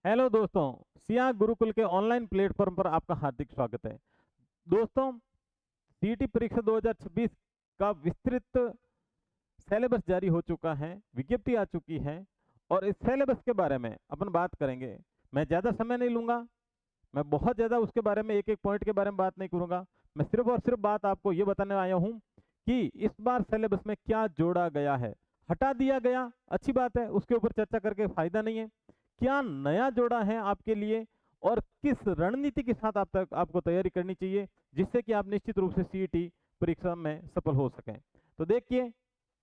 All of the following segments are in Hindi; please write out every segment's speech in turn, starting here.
हेलो दोस्तों, सिया गुरुकुल के ऑनलाइन प्लेटफॉर्म पर आपका हार्दिक स्वागत है। दोस्तों, सीईटी परीक्षा 2026 का विस्तृत सिलेबस जारी हो चुका है, विज्ञप्ति आ चुकी है और इस सिलेबस के बारे में अपन बात करेंगे। मैं ज़्यादा समय नहीं लूंगा, मैं बहुत ज़्यादा उसके बारे में एक एक पॉइंट के बारे में बात नहीं करूंगा। मैं सिर्फ और सिर्फ बात आपको ये बताने आया हूँ कि इस बार सिलेबस में क्या जोड़ा गया है। हटा दिया गया, अच्छी बात है, उसके ऊपर चर्चा करके फायदा नहीं है। क्या नया जोड़ा है आपके लिए और किस रणनीति के साथ आपको तैयारी करनी चाहिए जिससे कि आप निश्चित रूप से सीईटी परीक्षा में सफल हो सकें। तो देखिए,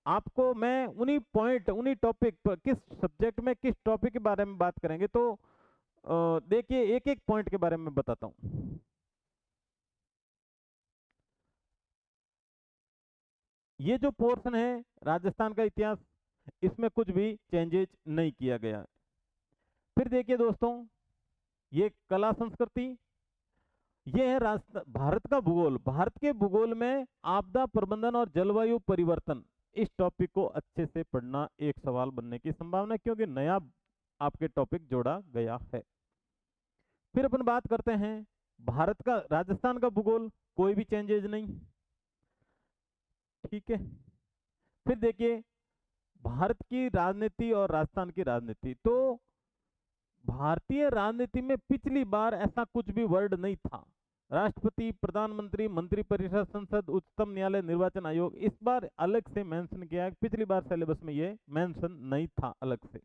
आपको मैं उन्हीं टॉपिक पर किस सब्जेक्ट में किस टॉपिक के बारे में बात करेंगे, तो देखिए एक एक पॉइंट के बारे में बताता हूं। ये जो पोर्शन है राजस्थान का इतिहास, इसमें कुछ भी चेंजेज नहीं किया गया। फिर देखिए दोस्तों, ये कला संस्कृति, ये है भारत का भूगोल। भारत के भूगोल में आपदा प्रबंधन और जलवायु परिवर्तन, इस टॉपिक को अच्छे से पढ़ना, एक सवाल बनने की संभावना है क्योंकि नया आपके टॉपिक जोड़ा गया है। फिर अपन बात करते हैं भारत का, राजस्थान का भूगोल, कोई भी चेंजेज नहीं, ठीक है। फिर देखिए भारत की राजनीति और राजस्थान की राजनीति, तो भारतीय राजनीति में पिछली बार ऐसा कुछ भी वर्ड नहीं था। राष्ट्रपति, प्रधानमंत्री, मंत्रिपरिषद, संसद, उच्चतम न्यायालय, निर्वाचन आयोग, इस बार अलग से मेंशन किया है। पिछली बार सिलेबस में ये मेंशन नहीं था अलग से।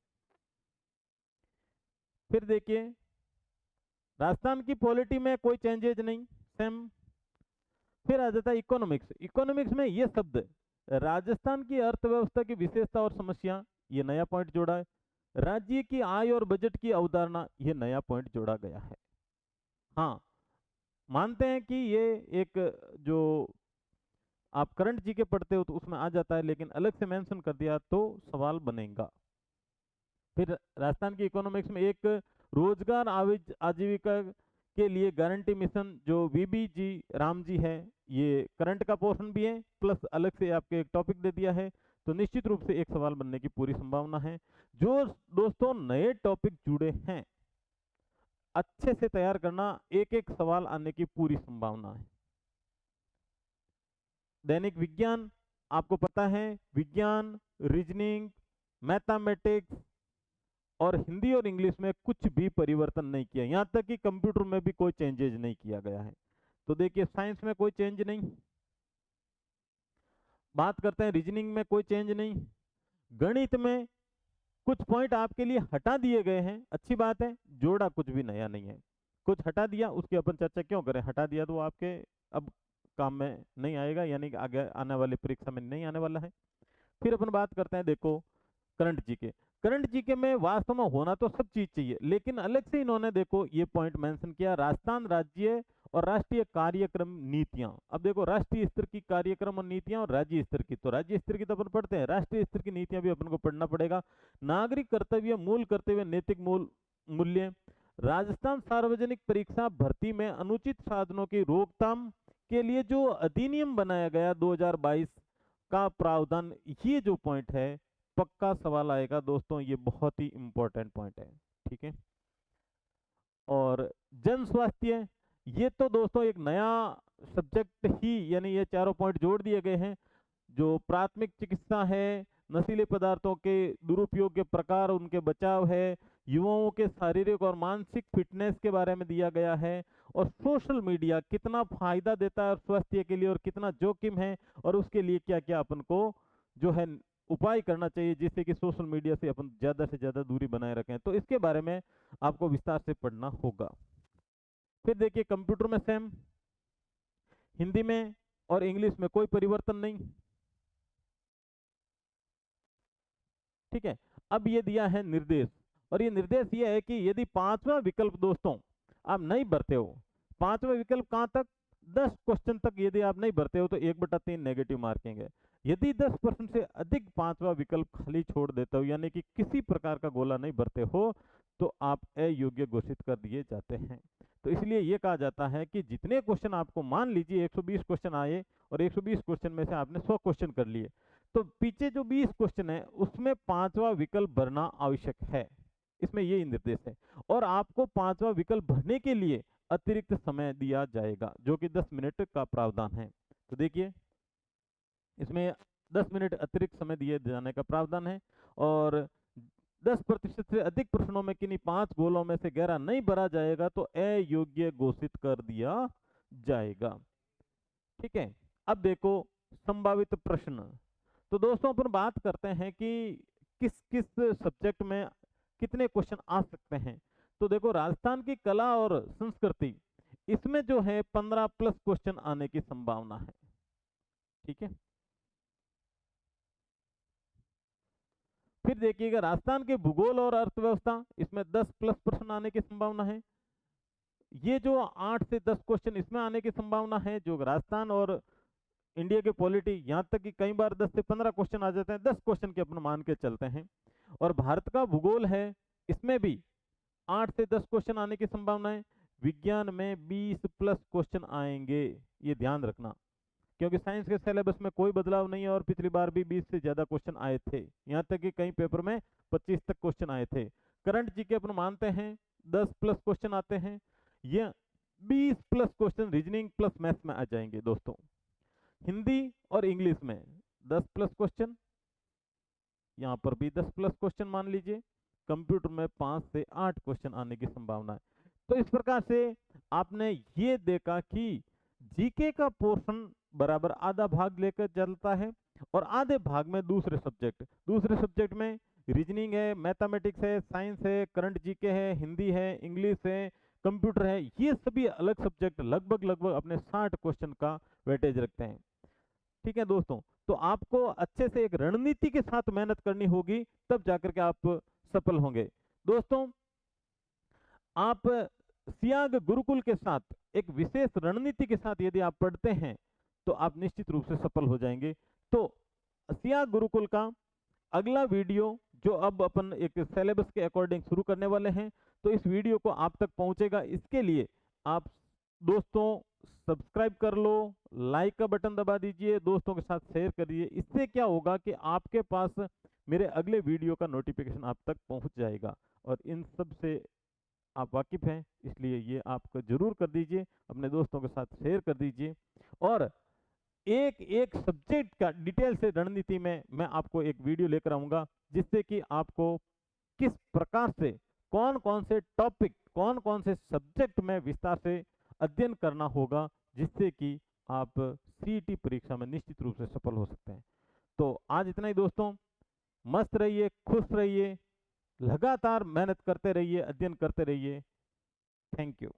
फिर देखिए राजस्थान की पॉलिटी में कोई चेंजेज नहीं, सेम। फिर आ जाता है इकोनॉमिक्स। इकोनॉमिक्स में ये शब्द, राजस्थान की अर्थव्यवस्था की विशेषता और समस्या, ये नया पॉइंट जोड़ा है। राज्य की आय और बजट की अवधारणा, ये नया पॉइंट जोड़ा गया है। हाँ, मानते हैं कि ये एक जो आप करंट जीके पढ़ते हो तो उसमें आ जाता है, लेकिन अलग से मेंशन कर दिया तो सवाल बनेगा। फिर राजस्थान की इकोनॉमिक्स में एक रोजगार आजीविका के लिए गारंटी मिशन, जो वीबीजी राम जी है, ये करंट का पोर्शन भी है, प्लस अलग से आपके एक टॉपिक दे दिया है, तो निश्चित रूप से एक सवाल बनने की पूरी संभावना है। जो दोस्तों नए टॉपिक जुड़े हैं, अच्छे से तैयार करना, एक एक सवाल आने की पूरी संभावना है। दैनिक विज्ञान, आपको पता है विज्ञान, रीजनिंग, मैथमेटिक्स और हिंदी और इंग्लिश में कुछ भी परिवर्तन नहीं किया, यहां तक कि कंप्यूटर में भी कोई चेंजेज नहीं किया गया है। तो देखिए साइंस में कोई चेंज नहीं, बात करते हैं रीजनिंग में कोई चेंज नहीं, गणित में कुछ पॉइंट आपके लिए हटा दिए गए हैं, अच्छी बात है, जोड़ा कुछ भी नया नहीं है। कुछ हटा दिया, उसकी अपन चर्चा क्यों करें, हटा दिया तो आपके अब काम में नहीं आएगा, यानी कि आगे आने वाली परीक्षा में नहीं आने वाला है। फिर अपन बात करते हैं, देखो करंट जीके। करंट जीके में वास्तव में होना तो सब चीज चाहिए, लेकिन अलग से इन्होंने देखो ये पॉइंट मेंशन किया, राजस्थान राज्य और राष्ट्रीय कार्यक्रम नीतियां। अब देखो राष्ट्रीय स्तर की कार्यक्रम और नीतियां और राज्य स्तर की, तो राज्य स्तर की तो अपन पढ़ते हैं, राष्ट्रीय स्तर की नीतियां भी अपन को पढ़ना पड़ेगा। नागरिक कर्तव्य, मूल कर्तव्य, नैतिक मूल्य, राजस्थान सार्वजनिक परीक्षा भर्ती में अनुचित साधनों की रोकथाम के लिए जो अधिनियम बनाया गया 2022 का प्रावधान, ये जो पॉइंट है पक्का सवाल आएगा दोस्तों, ये बहुत ही इंपॉर्टेंट पॉइंट है, ठीक है। और जन स्वास्थ्य, ये तो दोस्तों एक नया सब्जेक्ट ही, यानी ये चारों पॉइंट जोड़ दिए गए हैं। जो प्राथमिक चिकित्सा है, नशीले पदार्थों के दुरुपयोग के प्रकार, उनके बचाव है, युवाओं के शारीरिक और मानसिक फिटनेस के बारे में दिया गया है, और सोशल मीडिया कितना फायदा देता है स्वास्थ्य के लिए और कितना जोखिम है, और उसके लिए क्या क्या अपन को जो है उपाय करना चाहिए जिससे कि सोशल मीडिया से अपन ज्यादा से ज्यादा दूरी बनाए रखें, तो इसके बारे में आपको विस्तार से पढ़ना होगा। फिर देखिए कंप्यूटर में सेम, हिंदी में और इंग्लिश में कोई परिवर्तन नहीं, ठीक है। अब ये दिया है निर्देश, और ये निर्देश ये है कि यदि पांचवा विकल्प दोस्तों आप नहीं भरते हो, पांचवा विकल्प कहां तक, 10 क्वेश्चन तक यदि आप नहीं भरते हो तो 1/3 नेगेटिव मार्किंग है। यदि 10% से अधिक पांचवा विकल्प खाली छोड़ देते हो, यानी कि किसी प्रकार का गोला नहीं भरते हो, तो आप अयोग्य घोषित कर दिए जाते हैं। तो इसलिए यह कहा जाता है कि जितने क्वेश्चन आपको, मान लीजिए 120 क्वेश्चन आए और 120 क्वेश्चन में से आपने 100 क्वेश्चन कर लिए, तो पीछे जो 20 क्वेश्चन है उसमें पांचवा विकल्प भरना आवश्यक है। इसमें यही निर्देश है। और आपको पांचवा विकल्प भरने के लिए अतिरिक्त समय दिया जाएगा जो कि 10 मिनट का प्रावधान है। तो देखिए इसमें 10 मिनट अतिरिक्त समय दिए जाने का प्रावधान है। और 10% से अधिक प्रश्नों में किन्हीं 5 गोलों में से 11 नहीं भरा जाएगा तो अयोग्य घोषित कर दिया जाएगा। ठीक है, अब देखो संभावित प्रश्न। तो दोस्तों अपन बात करते हैं कि किस किस सब्जेक्ट में कितने क्वेश्चन आ सकते हैं। तो देखो राजस्थान की कला और संस्कृति, इसमें जो है 15 प्लस क्वेश्चन आने की संभावना है। ठीक है, फिर देखिएगा राजस्थान के भूगोल और अर्थव्यवस्था, इसमें 10 प्लस प्रश्न आने की संभावना है। ये जो 8 से 10 क्वेश्चन इसमें आने की संभावना है जो राजस्थान और इंडिया के पॉलिटी, यहां तक कि कई बार 10 से 15 क्वेश्चन आ जाते हैं, 10 क्वेश्चन के अपन मान के चलते हैं। और भारत का भूगोल है, इसमें भी 8 से 10 क्वेश्चन आने की संभावना है। विज्ञान में 20 प्लस क्वेश्चन आएंगे, ये ध्यान रखना, क्योंकि साइंस के सिलेबस में कोई बदलाव नहीं है और पिछली बार भी 20 से ज्यादा क्वेश्चन आए थे, यहां तक कि कई पेपर में 25 तक क्वेश्चन आए थे। करंट जीके अपन मानते हैं 10 प्लस क्वेश्चन आते हैं, ये 20 plus question reasoning plus maths में आ जाएंगे दोस्तों। हिंदी और इंग्लिश में 10 प्लस क्वेश्चन, यहाँ पर भी 10 प्लस क्वेश्चन मान लीजिए। कंप्यूटर में 5 से 8 क्वेश्चन आने की संभावना है। तो इस प्रकार से आपने ये देखा कि जीके का पोर्शन बराबर आधा भाग लेकर चलता है और आधे भाग में दूसरे सब्जेक्ट में रीजनिंग है, मैथमेटिक्स है, साइंस है, करंट जीके है, हिंदी है, इंग्लिश है, कंप्यूटर है, ये सभी अलग सब्जेक्ट लगभग अपने 60 क्वेश्चन का वेटेज रखते हैं। ठीक है दोस्तों, तो आपको अच्छे से एक रणनीति के साथ मेहनत करनी होगी, तब जाकर के आप सफल होंगे। दोस्तों आप सियाग गुरुकुल के साथ एक विशेष रणनीति के साथ यदि आप पढ़ते हैं तो आप निश्चित रूप से सफल हो जाएंगे। तो सियाग गुरुकुल का अगला वीडियो जो अब अपन एक सिलेबस के अकॉर्डिंग शुरू करने वाले हैं, तो इस वीडियो को आप तक पहुंचेगा। इसके लिए आप दोस्तों सब्सक्राइब कर लो, लाइक का बटन दबा दीजिए, दोस्तों के साथ शेयर करिए। इससे क्या होगा कि आपके पास मेरे अगले वीडियो का नोटिफिकेशन आप तक पहुंच जाएगा। और इन सब से आप वाकिफ हैं, इसलिए ये आप जरूर कर दीजिए, अपने दोस्तों के साथ शेयर कर दीजिए। और एक एक सब्जेक्ट का डिटेल से रणनीति में मैं आपको एक वीडियो लेकर आऊंगा, जिससे कि आपको किस प्रकार से कौन कौन से टॉपिक, कौन कौन से सब्जेक्ट में विस्तार से अध्ययन करना होगा, जिससे कि आप सीईटी परीक्षा में निश्चित रूप से सफल हो सकते हैं। तो आज इतना ही दोस्तों, मस्त रहिए, खुश रहिए, लगातार मेहनत करते रहिए, अध्ययन करते रहिए। Thank you.